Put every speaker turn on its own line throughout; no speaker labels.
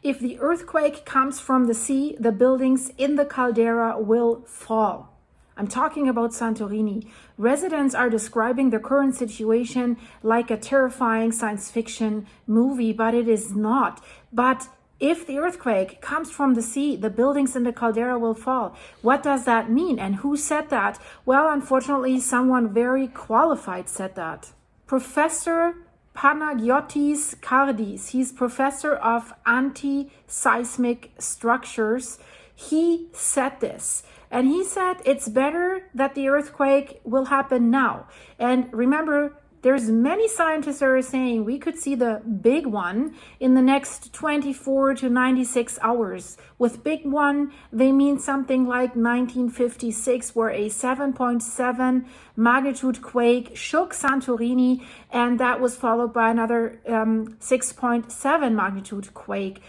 if the earthquake comes from the sea, the buildings in the caldera will fall. I'm talking about Santorini. Residents are describing the current situation like a terrifying science fiction movie, but it is not. But if the earthquake comes from the sea, the buildings in the caldera will fall. What does that mean? And who said that? Well, unfortunately, someone very qualified said that. Professor Panagiotis Kardis, he's professor of anti-seismic structures. He said this, and he said it's better that the earthquake will happen now. And remember, there's many scientists that are saying we could see the big one in the next 24 to 96 hours. With big one, they mean something like 1956, where a 7.7 magnitude quake shook Santorini, and that was followed by another 6.7 magnitude quake,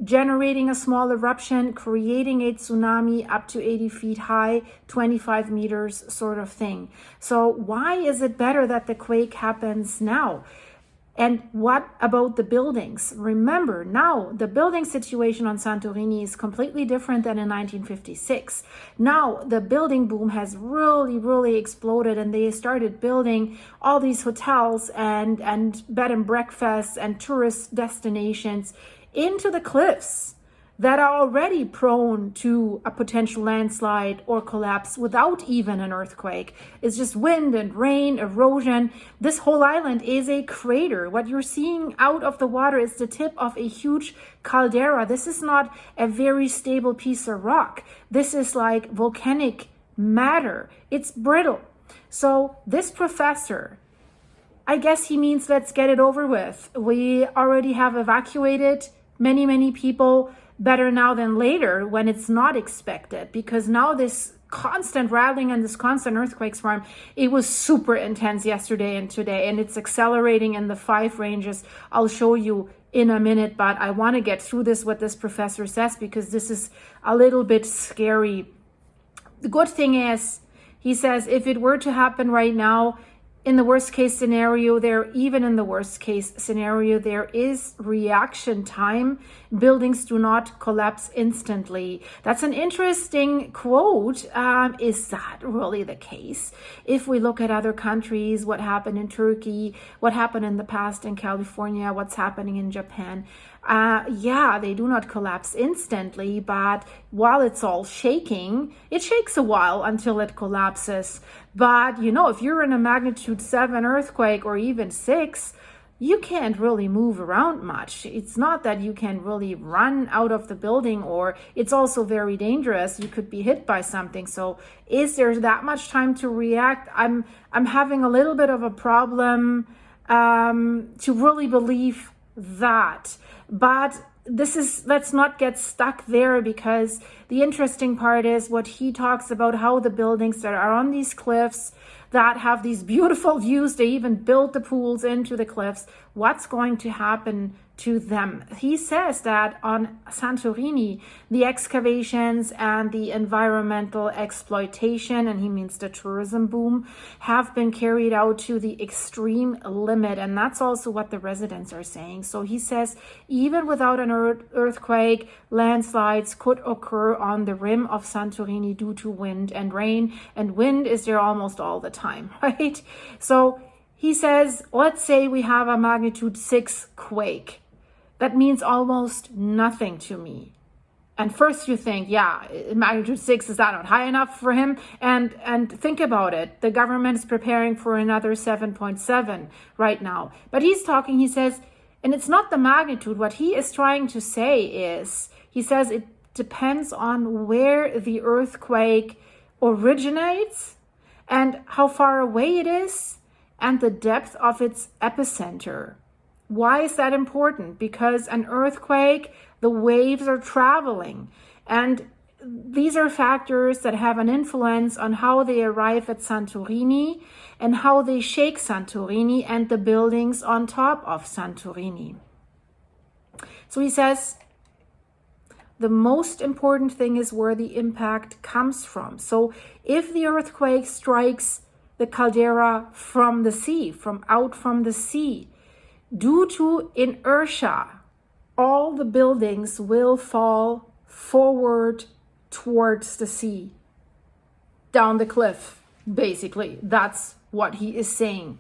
generating a small eruption, creating a tsunami up to 80 feet high, 25 meters sort of thing. So why is it better that the quake happens now? And what about the buildings? Remember, now the building situation on Santorini is completely different than in 1956. Now the building boom has really exploded, and they started building all these hotels and bed and breakfasts and tourist destinations into the cliffs that are already prone to a potential landslide or collapse without even an earthquake. It's just wind and rain, erosion. This whole island is a crater. What you're seeing out of the water is the tip of a huge caldera. This is not a very stable piece of rock. This is like volcanic matter. It's brittle. So this professor, I guess he means let's get it over with. We already have evacuated many people. Better now than later when it's not expected, because now this constant rattling and this constant earthquake swarm, it was super intense yesterday and today, and it's accelerating in the 5 ranges. I'll show you in a minute, but I want to get through this, what this professor says, because this is a little bit scary. The good thing is, he says, if it were to happen right now, in the worst case scenario, even in the worst case scenario, there is reaction time. Buildings do not collapse instantly. That's an interesting quote. Is that really the case? If we look at other countries, what happened in Turkey, what happened in the past in California, what's happening in Japan, yeah, they do not collapse instantly, but while it's all shaking, it shakes a while until it collapses. But, you know, if you're in a magnitude 7 earthquake or even 6, you can't really move around much. It's not that you can really run out of the building, or it's also very dangerous. You could be hit by something. So is there that much time to react? I'm having a little bit of a problem to really believe that. But let's not get stuck there, because the interesting part is what he talks about, how the buildings that are on these cliffs that have these beautiful views, they even built the pools into the cliffs, what's going to happen to them. He says that on Santorini, the excavations and the environmental exploitation, and he means the tourism boom, have been carried out to the extreme limit. And that's also what the residents are saying. So he says, even without an earthquake, landslides could occur on the rim of Santorini due to wind and rain. And wind is there almost all the time, right? So he says, let's say we have a magnitude 6 quake. That means almost nothing to me. And first you think, yeah, magnitude 6, is that not high enough for him? And think about it. The government is preparing for another 7.7 right now. But he says, and it's not the magnitude. What he is trying to say is, he says it depends on where the earthquake originates and how far away it is and the depth of its epicenter. Why is that important? Because an earthquake, the waves are traveling, and these are factors that have an influence on how they arrive at Santorini and how they shake Santorini and the buildings on top of Santorini. So he says, the most important thing is where the impact comes from. So if the earthquake strikes the caldera from the sea, from the sea, due to inertia, all the buildings will fall forward towards the sea, down the cliff, basically. That's what he is saying.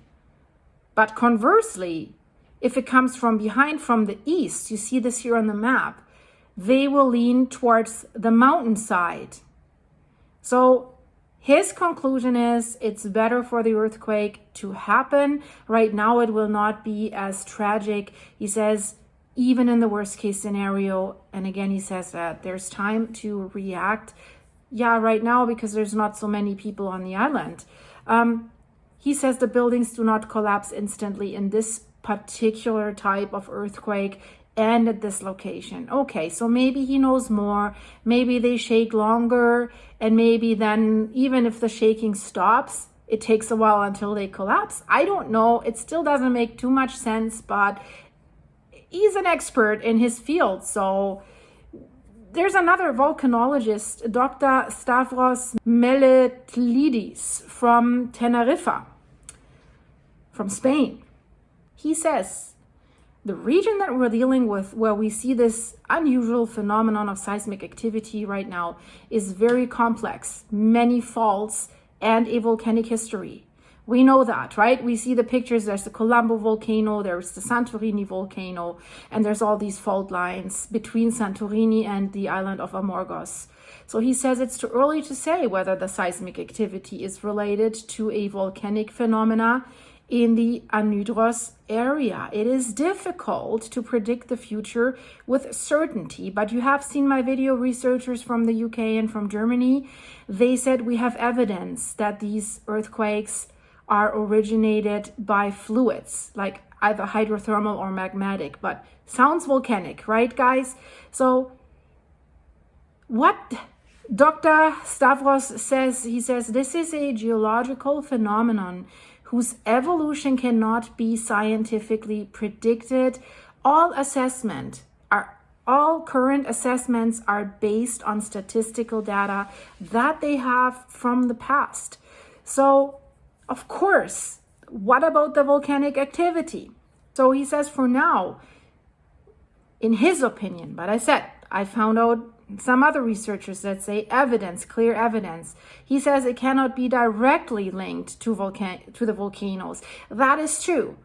But conversely, if it comes from behind, from the east, you see this here on the map, they will lean towards the mountainside. So his conclusion is it's better for the earthquake to happen. Right now, it will not be as tragic. He says, even in the worst case scenario, and again, he says that there's time to react. Yeah, right now, because there's not so many people on the island. He says the buildings do not collapse instantly in this particular type of earthquake and at this location. Okay, so maybe he knows more. Maybe they shake longer, and maybe then even if the shaking stops, it takes a while until they collapse. I don't know. It still doesn't make too much sense, but he's an expert in his field. So there's another volcanologist, Dr. Stavros Meletlidis from Tenerife, from Spain. He says, the region that we're dealing with, where we see this unusual phenomenon of seismic activity right now, is very complex, many faults, and a volcanic history. We know that, right? We see the pictures. There's the Kolumbo volcano, there's the Santorini volcano, and there's all these fault lines between Santorini and the island of Amorgos. So he says it's too early to say whether the seismic activity is related to a volcanic phenomena in the Anudros area. It is difficult to predict the future with certainty, but you have seen my video. Researchers from the UK and from Germany, they said we have evidence that these earthquakes are originated by fluids, like either hydrothermal or magmatic, but sounds volcanic, right, guys? So what Dr. Stavros says, he says, this is a geological phenomenon whose evolution cannot be scientifically predicted. All current assessments are based on statistical data that they have from the past. So, of course, what about the volcanic activity? So he says for now, in his opinion, but I found out some other researchers that say evidence, clear evidence. He says it cannot be directly linked to the volcanoes. That is true,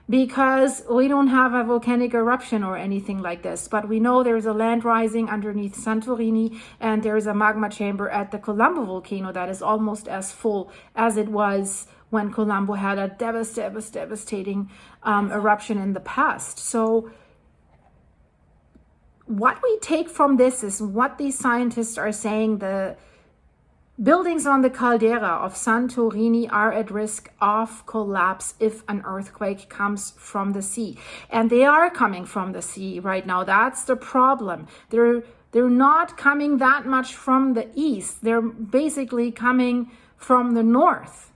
because we don't have a volcanic eruption or anything like this, but we know there's a land rising underneath Santorini, and there's a magma chamber at the Kolumbo volcano that is almost as full as it was when Kolumbo had a devastating eruption in the past. So what we take from this is what these scientists are saying. The buildings on the Caldera of Santorini are at risk of collapse if an earthquake comes from the sea. And they are coming from the sea right now. That's the problem. They're not coming that much from the east. They're basically coming from the north.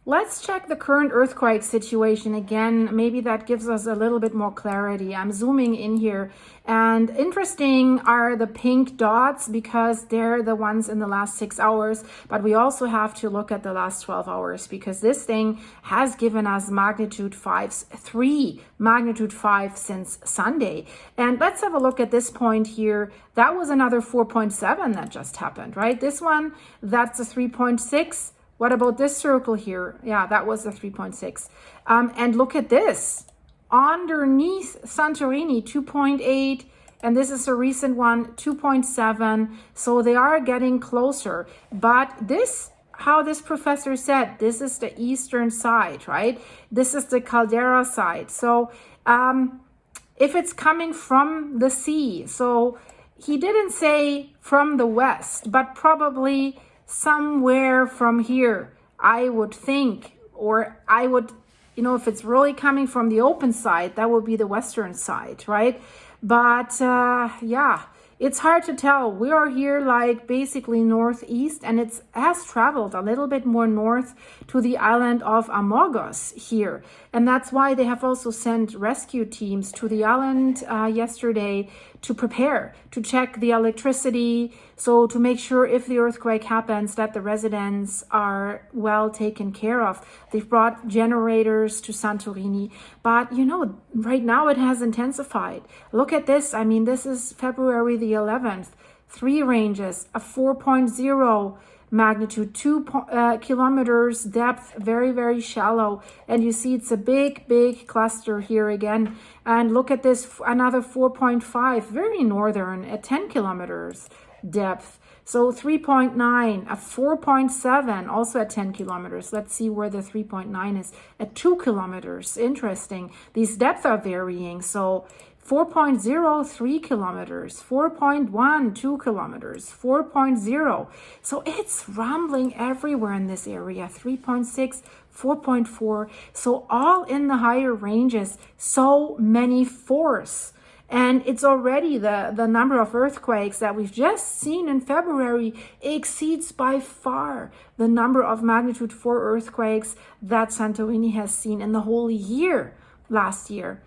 Let's check the current earthquake situation again. Maybe that gives us a little bit more clarity. I'm zooming in here, and interesting are the pink dots because they're the ones in the last 6 hours, but we also have to look at the last 12 hours because this thing has given us magnitude 3 magnitude 5 since Sunday. And let's have a look at this point here. That was another 4.7 that just happened, right? This one, that's a 3.6. What about this circle here? Yeah, that was a 3.6. And look at this. Underneath Santorini, 2.8. And this is a recent one, 2.7. So they are getting closer. But this, how this professor said, this is the eastern side, right? This is the Caldera side. So if it's coming from the sea, so he didn't say from the west, but probably somewhere from here, I would think, or I would, if it's really coming from the open side, that would be the western side, right? But yeah, it's hard to tell. We are here like basically northeast, and it has traveled a little bit more north to the island of Amorgos here. And that's why they have also sent rescue teams to the island yesterday to prepare, to check the electricity, so to make sure if the earthquake happens that the residents are well taken care of. They've brought generators to Santorini, but you know, right now it has intensified. Look at this. I mean, this is February the 11th. 3 ranges, a 4.0 magnitude, 2 kilometers depth, very, very shallow. And you see it's a big, big cluster here again. And look at this, another 4.5, very northern at 10 kilometers depth. So 3.9, a 4.7, also at 10 kilometers. Let's see where the 3.9 is, at 2 kilometers. Interesting. These depths are varying. So 4.0, 3 kilometers, 4.1, 2 kilometers, 4.0. So it's rumbling everywhere in this area, 3.6, 4.4. So all in the higher ranges, so many fours. And it's already the number of earthquakes that we've just seen in February exceeds by far the number of magnitude 4 earthquakes that Santorini has seen in the whole year last year.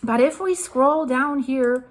But if we scroll down here,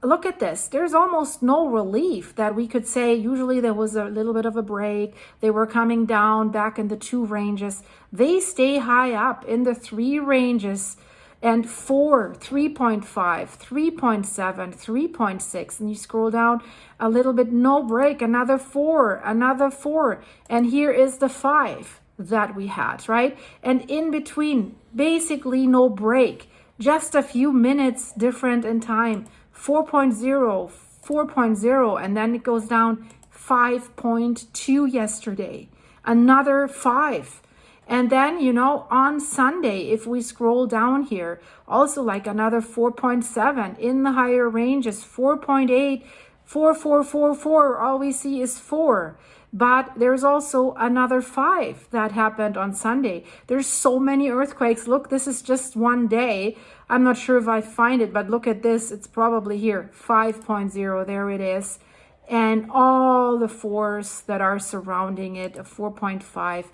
look at this. There's almost no relief that we could say. Usually there was a little bit of a break. They were coming down back in the 2 ranges. They stay high up in the 3 ranges, and 4, 3.5, 3.7, 3.6. And you scroll down a little bit, no break, another 4, another 4. And here is the 5 that we had, right? And in between, basically no break. Just a few minutes different in time, 4.0, 4.0, and then it goes down 5.2 yesterday, another 5. And then, you know, on Sunday, if we scroll down here, also like another 4.7 in the higher ranges, 4.8, 4, 4, 4, 4, all we see is 4. But there's also another 5 that happened on Sunday. There's so many earthquakes. Look, this is just one day. I'm not sure if I find it, but look at this. It's probably here, 5.0. There it is. And all the 4s that are surrounding it, a 4.5.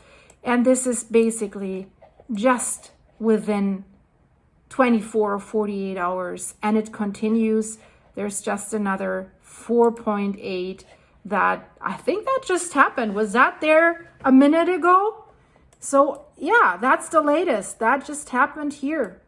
And this is basically just within 24 or 48 hours. And it continues. There's just another 4.8. that I think that just happened. Was that there a minute ago? So yeah, that's the latest. That just happened here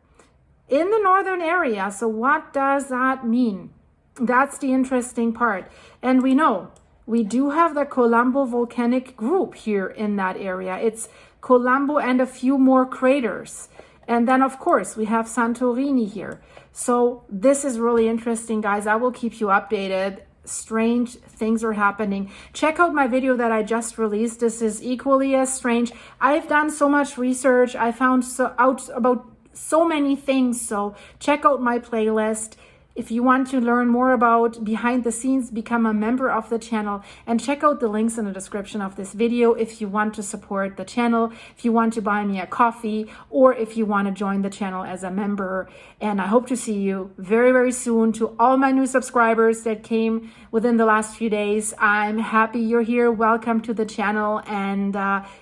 in the northern area. So what does that mean? That's the interesting part. And we know we do have the Kolumbo volcanic group here in that area. It's Kolumbo and a few more craters. And then of course we have Santorini here. So this is really interesting, guys. I will keep you updated. Strange things are happening. Check out my video that I just released. This is equally as strange. I've done so much research. I found out about so many things. So check out my playlist. If you want to learn more about behind the scenes, become a member of the channel, and check out the links in the description of this video if you want to support the channel, if you want to buy me a coffee, or if you want to join the channel as a member. And I hope to see you very, very soon. To all my new subscribers that came within the last few days, I'm happy you're here. Welcome to the channel, and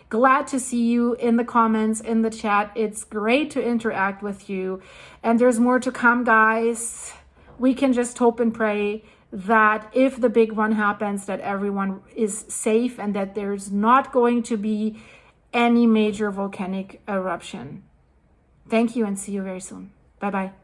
glad to see you in the comments, in the chat. It's great to interact with you. And there's more to come, guys. We can just hope and pray that if the big one happens, that everyone is safe and that there's not going to be any major volcanic eruption. Thank you and see you very soon. Bye-bye.